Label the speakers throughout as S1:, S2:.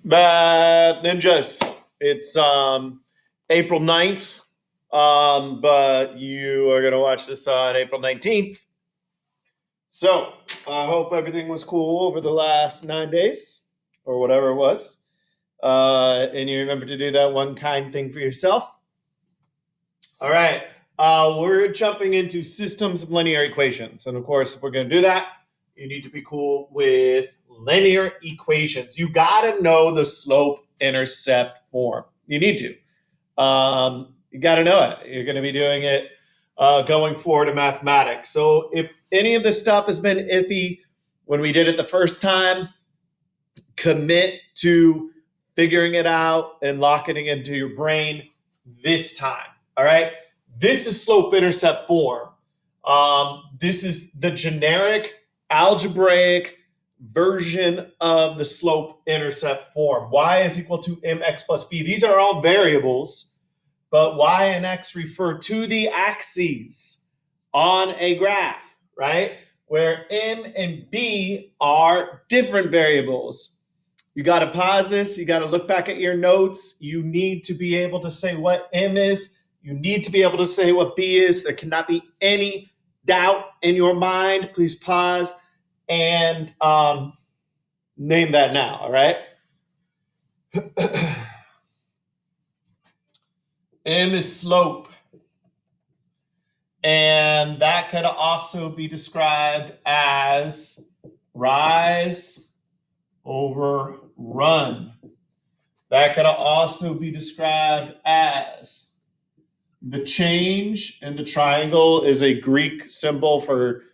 S1: Math Ninjas. It's April 9th, but you are going to watch this on April 19th. So I hope everything was cool over the last 9 days or whatever it was. And you remember to do that one kind thing for yourself. All right. We're jumping into systems of linear equations. And of course, if we're going to do that, you need to be cool with linear equations. You got to know the slope-intercept form. You need to. You got to know it. You're going to be doing it going forward in mathematics. So if any of this stuff has been iffy when we did it the first time, commit to figuring it out and locking it into your brain this time. All right. This is slope-intercept form. This is the generic algebraic version of the slope-intercept form. Y is equal to mx plus b. These are all variables, but y and x refer to the axes on a graph, right? Where m and b are different variables. You got to pause this. You got to look back at your notes. You need to be able to say what m is. You need to be able to say what b is. There cannot be any doubt in your mind. Please pause and name that now, all right? M is slope. And that could also be described as rise over run. That could also be described as the change, and the triangle is a Greek symbol for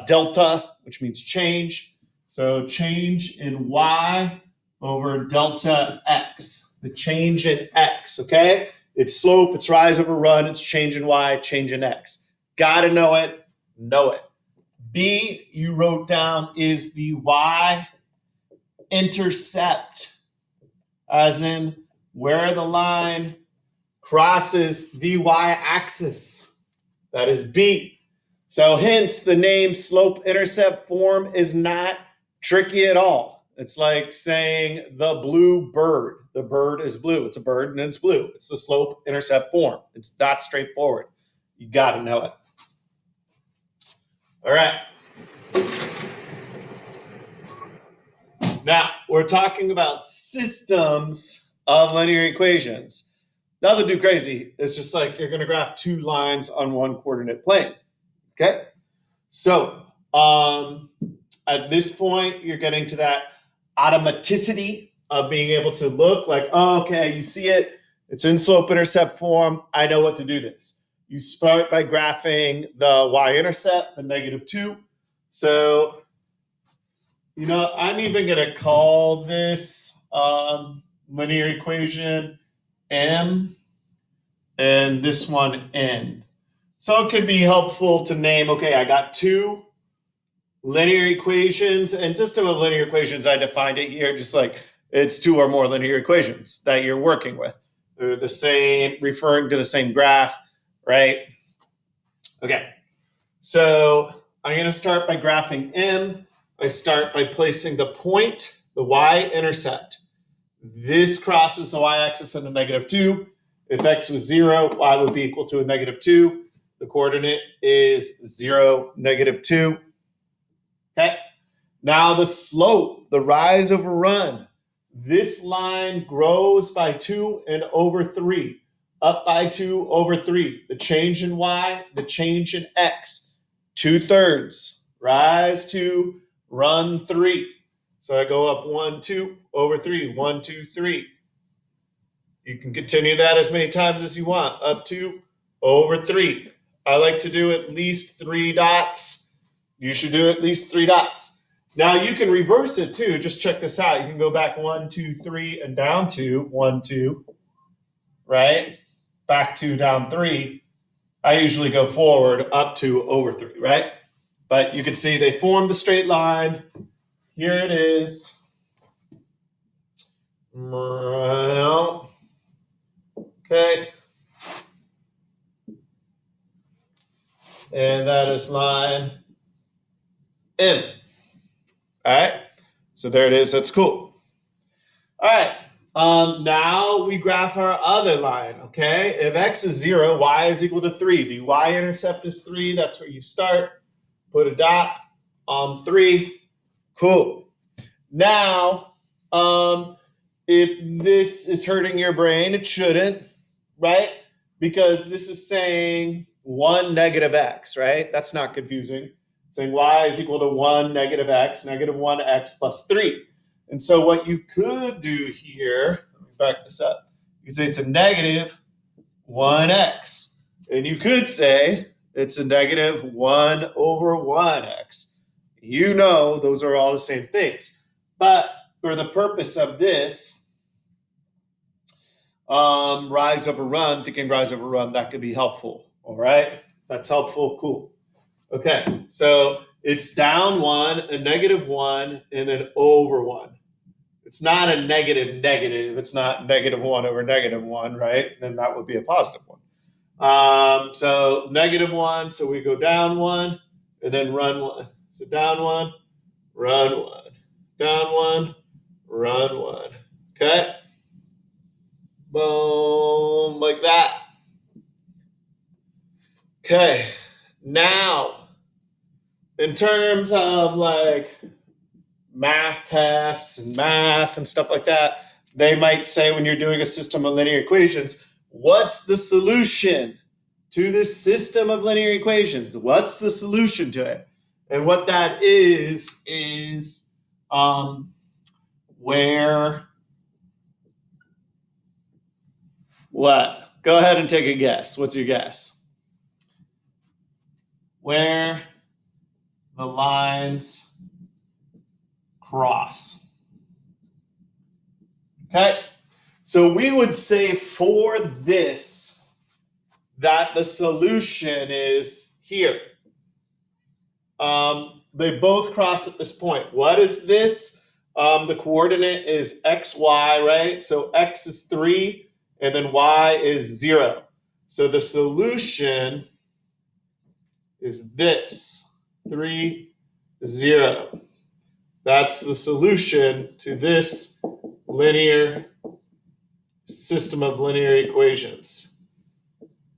S1: delta, which means change. So change in y over delta x, the change in x, okay? It's slope, it's rise over run, it's change in y, change in x. Gotta know it, know it. B, you wrote down, is the y-intercept, as in where the line crosses the y-axis. That is B. So hence the name slope-intercept form is not tricky at all. It's like saying the blue bird. The bird is blue. It's a bird and it's blue. It's the slope-intercept form. It's that straightforward. You got to know it. All right. Now, we're talking about systems of linear equations. Nothing too crazy. It's just like you're going to graph two lines on one coordinate plane. Okay? So at this point, you're getting to that automaticity of being able to look like, oh, okay, you see it. It's in slope-intercept form. I know what to do this. You start by graphing the y-intercept, the -2. So, I'm even going to call this linear equation M and this one N. So it could be helpful to name, okay, I got two linear equations, and system of linear equations, I defined it here just like it's two or more linear equations that you're working with. They're the same, referring to the same graph, right? Okay, so I'm going to start by graphing M. I start by placing the point, the y-intercept. This crosses the y-axis at a -2. If x was 0, y would be equal to a -2. The coordinate is 0, -2. Okay. Now the slope, the rise over run. This line grows by 2 and over 3. Up by 2 over 3. The change in y, the change in x. 2/3. Rise 2, run 3. So I go up 1, 2, over 3, 1, 2, 3. You can continue that as many times as you want. Up 2, over 3. I like to do at least 3 dots. You should do at least 3 dots. Now you can reverse it too. Just check this out. You can go back 1, 2, 3, and down 2, 1, 2, right? Back 2, down 3. I usually go forward up 2, over 3, right? But you can see they form the straight line. Here it is. Okay. And that is line M. All right. So there it is. That's cool. All right. Now we graph our other line, okay? If x is 0, y is equal to 3. The y-intercept is 3. That's where you start. Put a dot on 3. Cool. Now, if this is hurting your brain, it shouldn't, right? Because this is saying 1 negative x, right? That's not confusing. It's saying y is equal to 1 negative x, negative 1x plus 3. And so what you could do here, let me back this up. You could say it's a negative 1x. And you could say it's a negative 1 over 1x. You know those are all the same things. But for the purpose of this, rise over run, thinking rise over run, that could be helpful. All right? That's helpful. Cool. Okay, so it's down 1, a negative 1, and then over 1. It's not a negative negative. It's not negative 1 over negative 1, right? Then that would be a positive 1. So negative 1, so we go down 1, and then run 1. So down 1, run 1. Down 1, run 1. Okay? Boom, like that. Okay, now, in terms of like math tests and math and stuff like that, they might say when you're doing a system of linear equations, what's the solution to this system of linear equations? What's the solution to it? And what that is where, what? Go ahead and take a guess. What's your guess? Where the lines cross. Okay, so we would say for this that the solution is here. They both cross at this point. What is this? The coordinate is xy, right? So x is 3, and then y is 0. So the solution is this, 3, 0. That's the solution to this linear system of linear equations.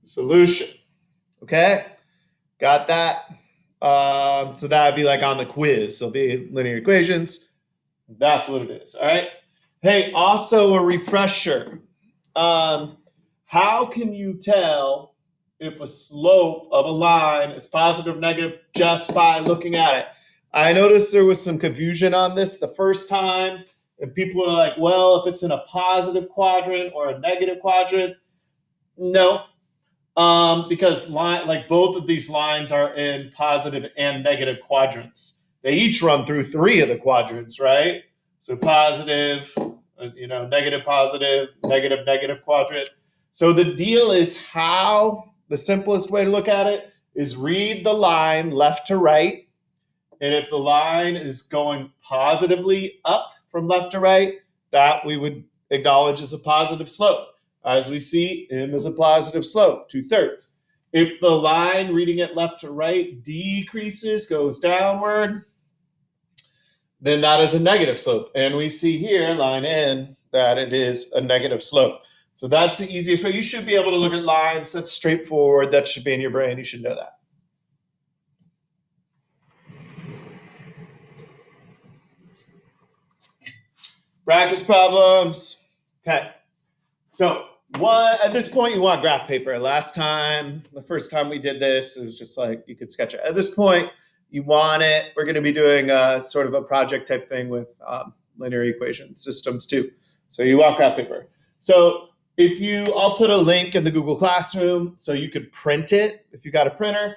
S1: Solution. Okay? Got that? So that would be like on the quiz. So it'll be linear equations. That's what it is. All right? Hey, also a refresher. How can you tell if a slope of a line is positive or negative just by looking at it? I noticed there was some confusion on this the first time, and people were like, well, if it's in a positive quadrant or a negative quadrant, no, because like both of these lines are in positive and negative quadrants. They each run through 3 of the quadrants, right? So positive, negative, positive, negative, negative quadrant. So the deal is the simplest way to look at it is read the line left to right. And if the line is going positively up from left to right, that we would acknowledge as a positive slope. As we see, m is a positive slope, 2/3. If the line reading it left to right decreases, goes downward, then that is a negative slope. And we see here, line n, that it is a negative slope. So that's the easiest way. You should be able to look at lines. That's straightforward. That should be in your brain. You should know that. Practice problems. Okay. So at this point, you want graph paper. The first time we did this, it was just like you could sketch it. At this point, you want it. We're going to be doing sort of a project type thing with linear equation systems too. So you want graph paper. So I'll put a link in the Google Classroom so you could print it if you got a printer.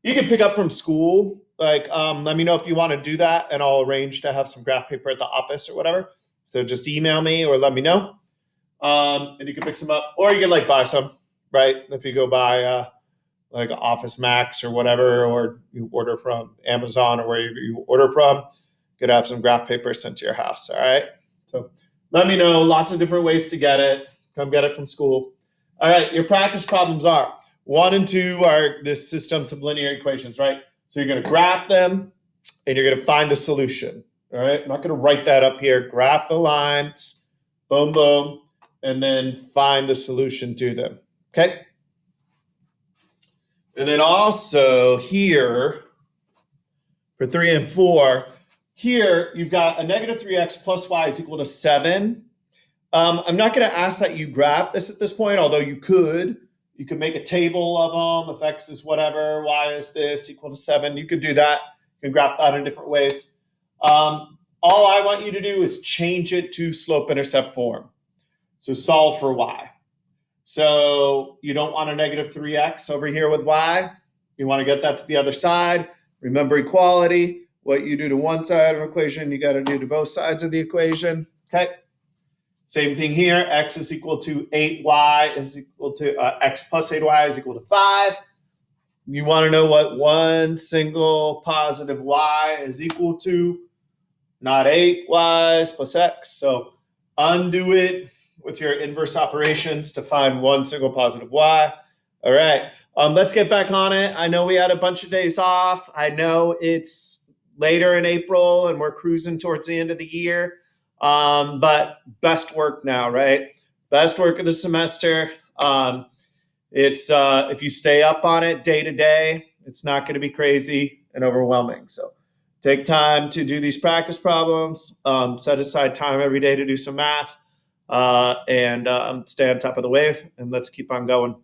S1: You can pick up from school. Like, let me know if you want to do that, and I'll arrange to have some graph paper at the office or whatever. So just email me or let me know. And you can pick some up, or you can buy some, right? If you go buy like Office Max or whatever, or you order from Amazon or wherever you order from, you could have some graph paper sent to your house. All right. So let me know. Lots of different ways to get it. Come get it from school. All right. Your practice problems are 1 and 2 are the systems of linear equations, right? So you're going to graph them and you're going to find the solution. All right. I'm not going to write that up here. Graph the lines. boom, boom, and then find the solution to them. Okay. And then also here for 3 and 4, here you've got a negative 3x plus y is equal to 7. I'm not going to ask that you graph this at this point, although you could. You could make a table of them. If x is whatever, y is this, equal to 7. You could do that. You can graph that in different ways. All I want you to do is change it to slope-intercept form. So solve for y. So you don't want a negative 3x over here with y. You want to get that to the other side. Remember equality. What you do to one side of an equation, you got to do to both sides of the equation. Okay. Same thing here. X is equal to 8y is equal to x plus 8y is equal to 5. You want to know what one single positive y is equal to, not 8y's plus x. So undo it with your inverse operations to find one single positive y. All right, let's get back on it. I know we had a bunch of days off. I know it's later in April and we're cruising towards the end of the year. But best work now, right? Best work of the semester. It's if you stay up on it day to day, it's not going to be crazy and overwhelming. So take time to do these practice problems. Set aside time every day to do some math, and stay on top of the wave. And let's keep on going.